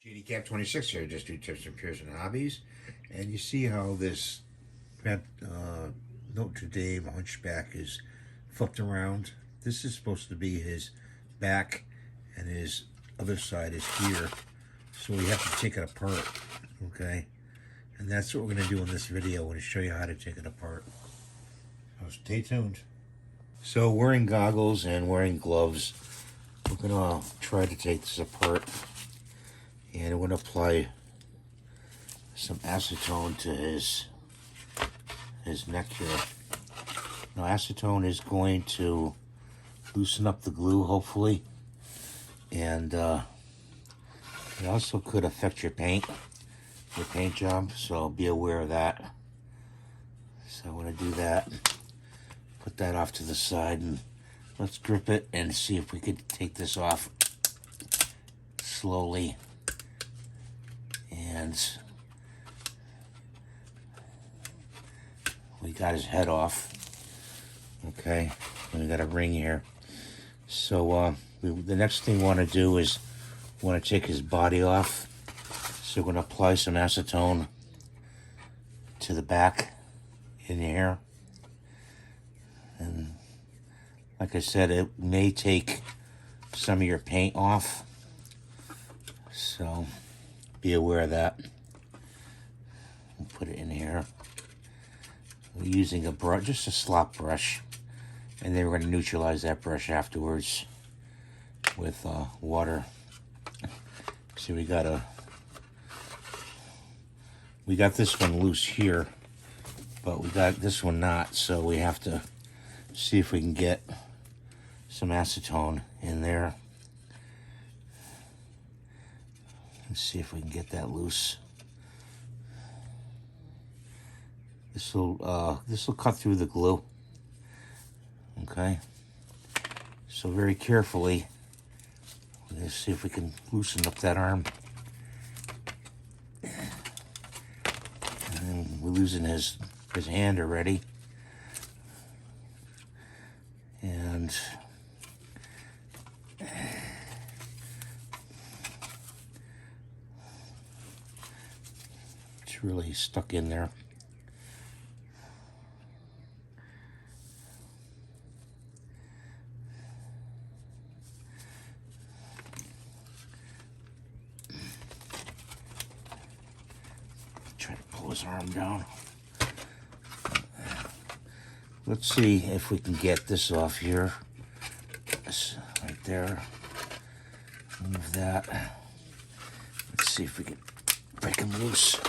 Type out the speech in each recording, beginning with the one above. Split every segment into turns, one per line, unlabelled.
GD 26 here, just do tips and peers and hobbies. And you see how this Notre Dame hunchback is flipped around. This is supposed to be his back, and his other side is here. So we have to take it apart, okay? And that's what we're going to do in this video. I'm going to show you how to take it apart. So stay tuned. So wearing goggles and wearing gloves, we're going to try to take this apart. And I'm going to apply some acetone to his neck here. Now acetone is going to loosen up the glue, hopefully. And it also could affect your paint job, so be aware of that. So I'm going to do that. Put that off to the side, and let's grip it and see if we could take this off slowly. And we got his head off. Okay, and we got a ring here. So the next thing we want to do is we want to take his body off. So we're going to apply some acetone to the back in here. And like I said, it may take some of your paint off. So be aware of that. We'll put it in here. We're using a brush, just a slop brush. And then we're going to neutralize that brush afterwards with water. See, we got this one loose here, but we got this one not, so we have to see if we can get some acetone in there. Let's see if we can get that loose. This will cut through the glue. Okay. So very carefully, let's see if we can loosen up that arm. And we're losing his hand already. And it's really stuck in there. Try to pull his arm down. Let's see if we can get this off here. This right there. Move that. Let's see if we can break him loose.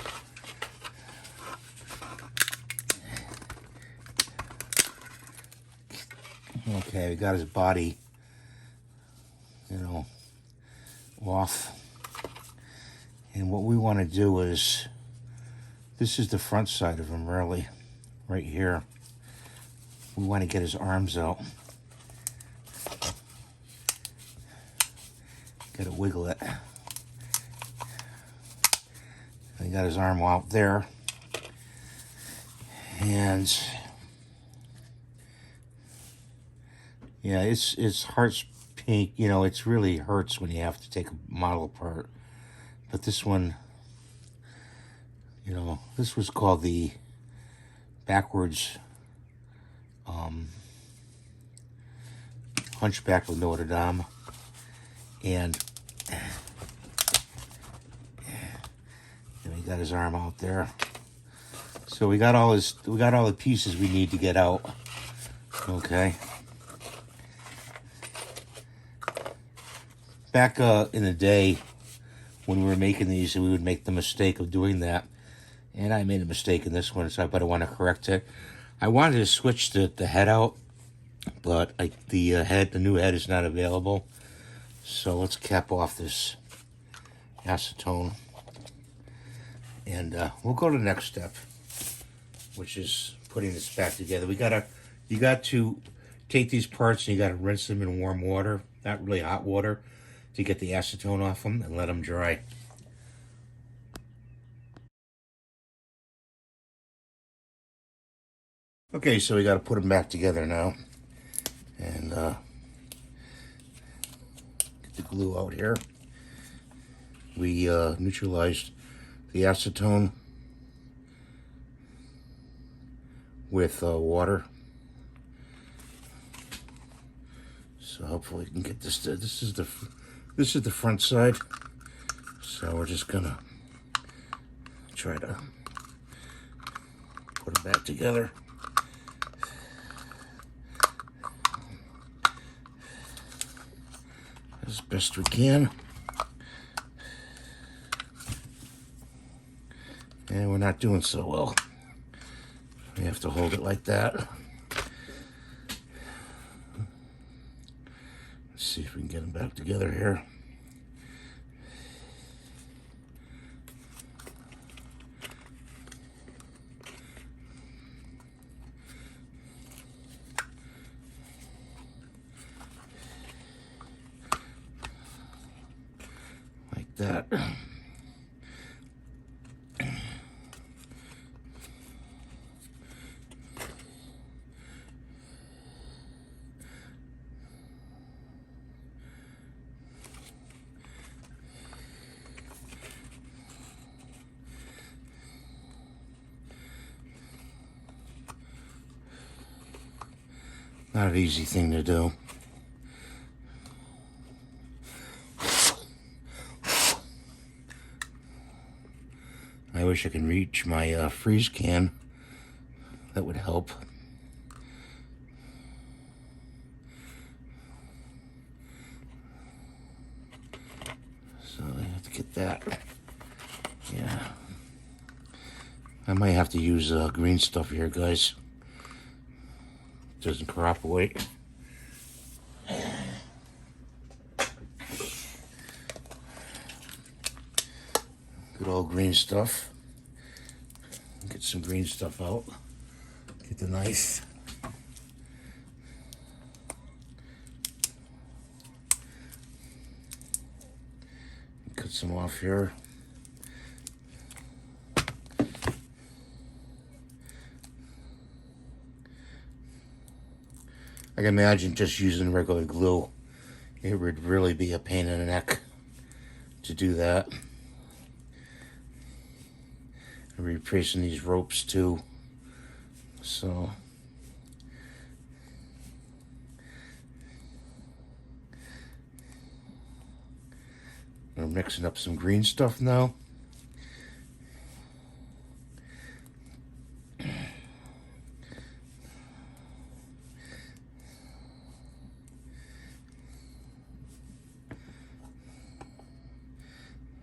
Okay, we got his body, off. And what we want to do is, this is the front side of him, really, right here. We want to get his arms out. Got to wiggle it. I got his arm out there. And yeah, it's heart's pink. It really hurts when you have to take a model apart. But this one, this was called the backwards Hunchback of Notre Dame. And he got his arm out there. So we got all the pieces we need to get out. Okay. Back in the day when we were making these, we would make the mistake of doing that. And I made a mistake in this one, so I better want to correct it. I wanted to switch the head out, but the new head is not available. So let's cap off this acetone. And we'll go to the next step, which is putting this back together. You got to take these parts and you got to rinse them in warm water, not really hot water, to get the acetone off them and let them dry. Okay, so we got to put them back together now. And get the glue out here. We neutralized the acetone with water. So hopefully we can get this to, this is the front side. So we're just gonna try to put them back together. As best we can. And we're not doing so well. We have to hold it like that. Let's see if we can get them back together here. Like that. Not an easy thing to do. I wish I could reach my freeze can. That would help. So I have to get that. Yeah. I might have to use green stuff here, guys. Doesn't cooperate. Good old green stuff. Get some green stuff out. Get the knife. Cut some off here. I can imagine just using regular glue. It would really be a pain in the neck to do that. I'm replacing these ropes too. So we're mixing up some green stuff now.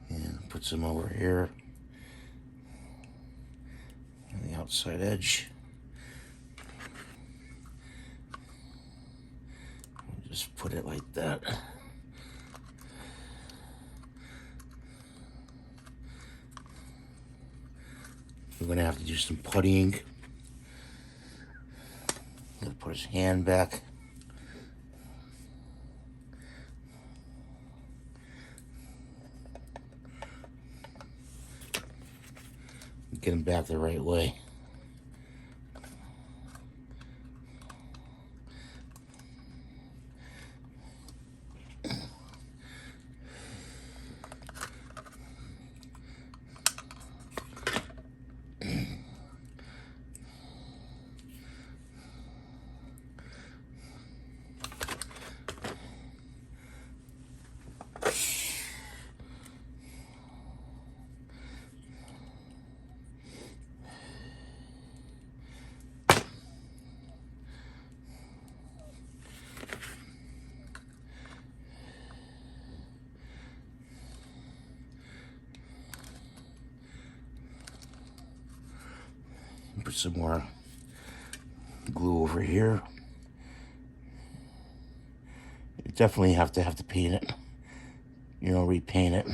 And put some over here on the outside edge. Just put it like that. We're gonna have to do some puttying. Gonna put his hand back. Get him back the right way. Put some more glue over here. You definitely have to paint it. You know, repaint it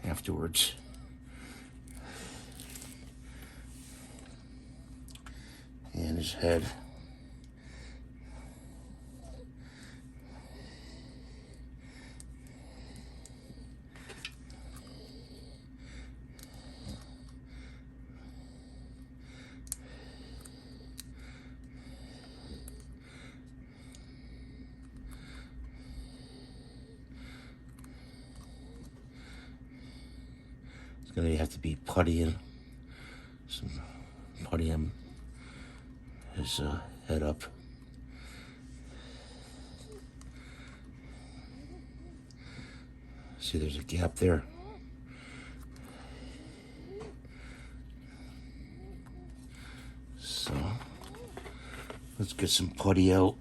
afterwards. And his head. It's gonna have to be puttying, some puttying his head up. See, there's a gap there. So let's get some putty out.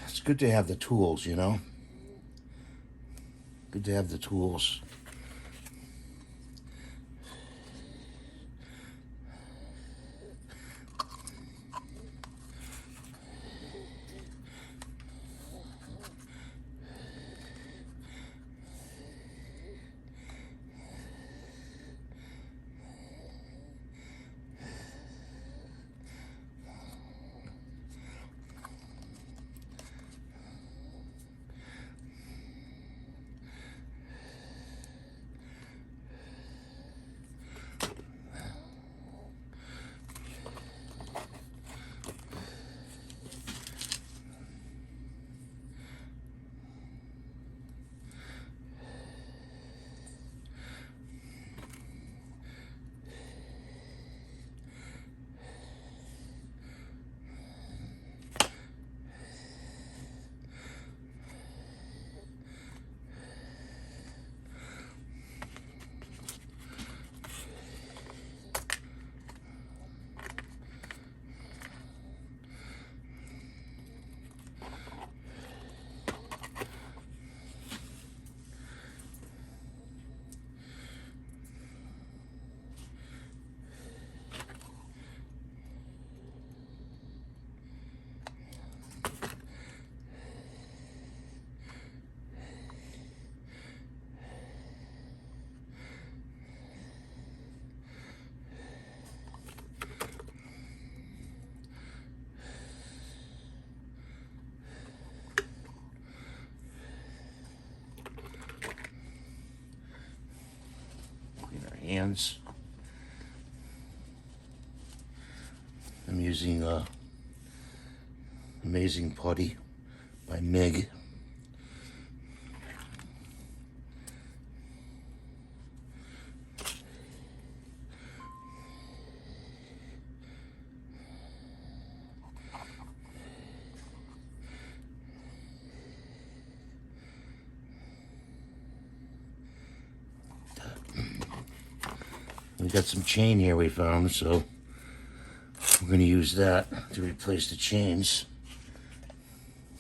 It's good to have the tools, you know? Good to have the tools. Hands. I'm using Amazing Putty by Mig. We got some chain here we found, so we're going to use that to replace the chains.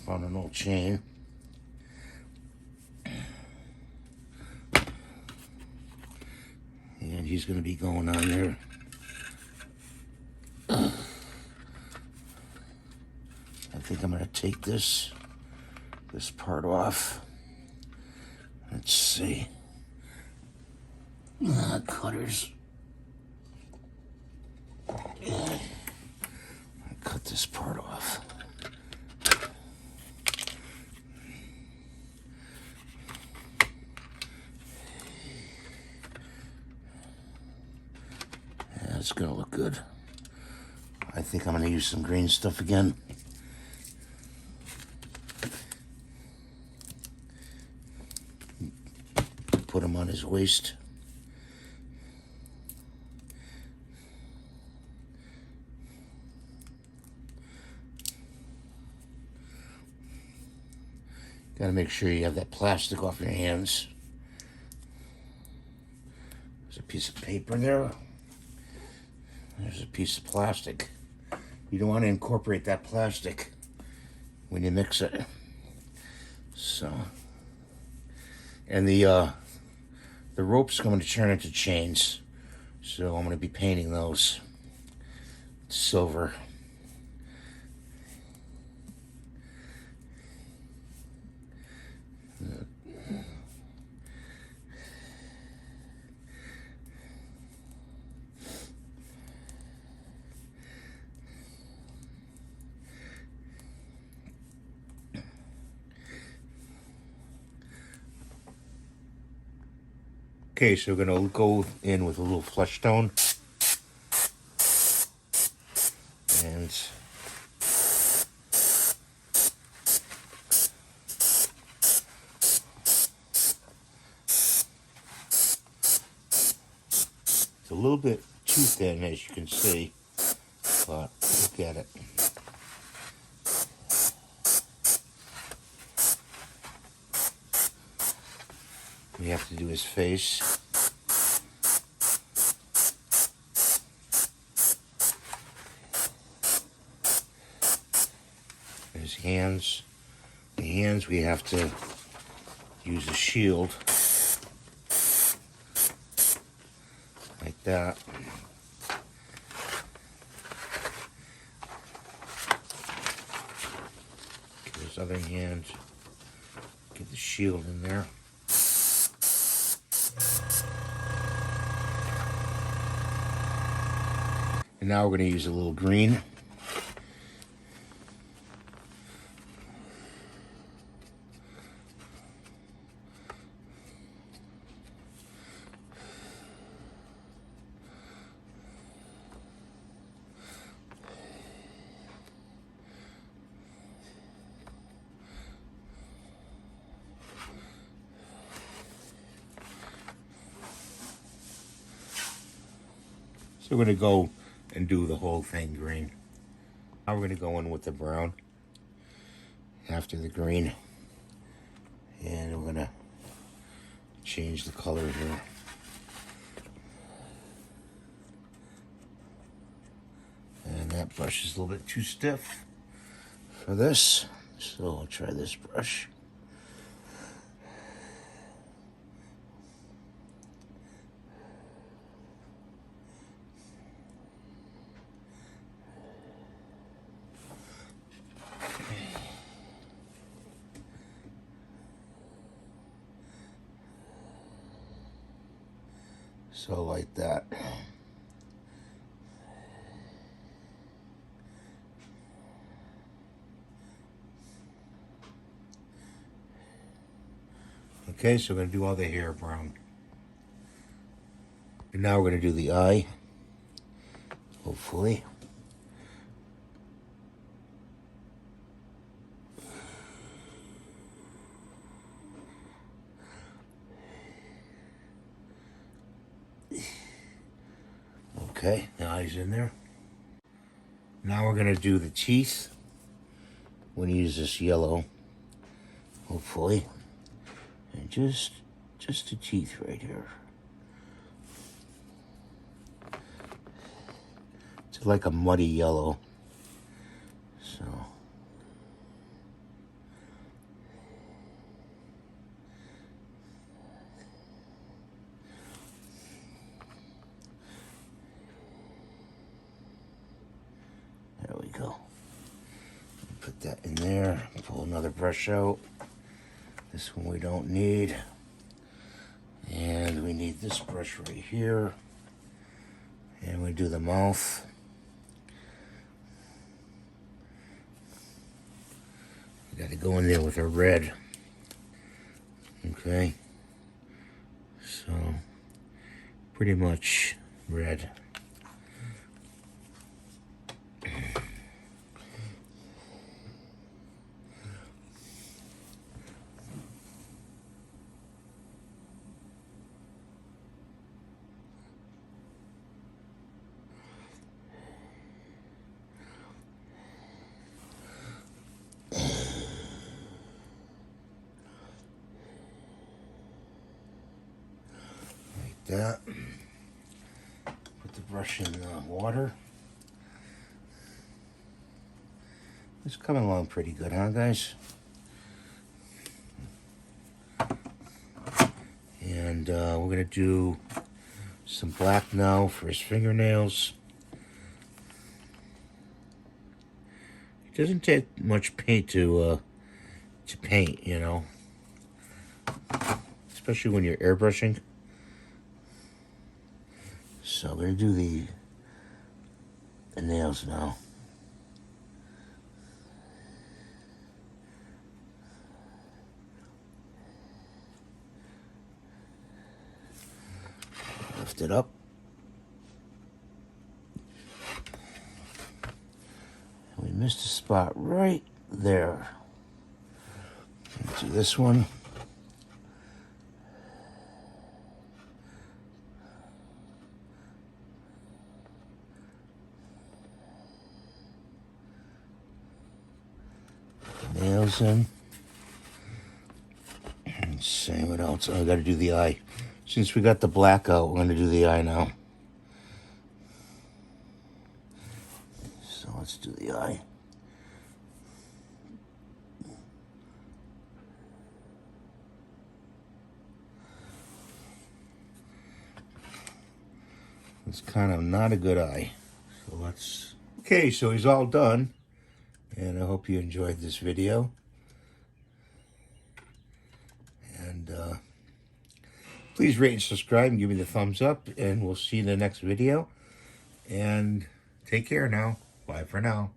Found an old chain. And he's going to be going on there. I think I'm going to take this part off. Let's see. Cutters. Cut this part off. Yeah, it's gonna look good. I think I'm gonna use some green stuff again. Put him on his waist. Gotta make sure you have that plastic off your hands. There's a piece of paper there. There's a piece of plastic. You don't want to incorporate that plastic when you mix it. So, and the rope's going to turn into chains. So I'm going to be painting those silver. Okay, so we're gonna go in with a little flesh tone, and it's a little bit too thin, as you can see, but look at it. We have to do his face. His hands. The hands, we have to use a shield like that. Get his other hand, get the shield in there. And now we're going to use a little green. So we're going to go and do the whole thing green. Now we're going to go in with the brown after the green. And we're going to change the color here. And that brush is a little bit too stiff for this. So I'll try this brush. So like that. Okay, so we're going to do all the hair brown. And now we're going to do the eye, hopefully. Okay, the eye's in there. Now we're going to do the teeth. We're going to use this yellow, hopefully. And just the teeth right here. It's like a muddy yellow. So. There we go. Put that in there. Pull another brush out. This one we don't need. And we need this brush right here. And we do the mouth. We got to go in there with a red. Okay. So, pretty much red. That. Put the brush in the water. It's coming along pretty good, huh, guys? And we're going to do some black now for his fingernails. It doesn't take much paint to paint, you know. Especially when you're airbrushing. So we're going to do the nails now. lift it up. And we missed a spot right there. Let's do this one. Nails in. Let's see what else. Oh, I got to do the eye. Since we got the black out, we're going to do the eye now. So let's do the eye. It's kind of not a good eye. So let's... Okay, so he's all done. And I hope you enjoyed this video. And please rate and subscribe and give me the thumbs up. And we'll see you in the next video. And take care now. Bye for now.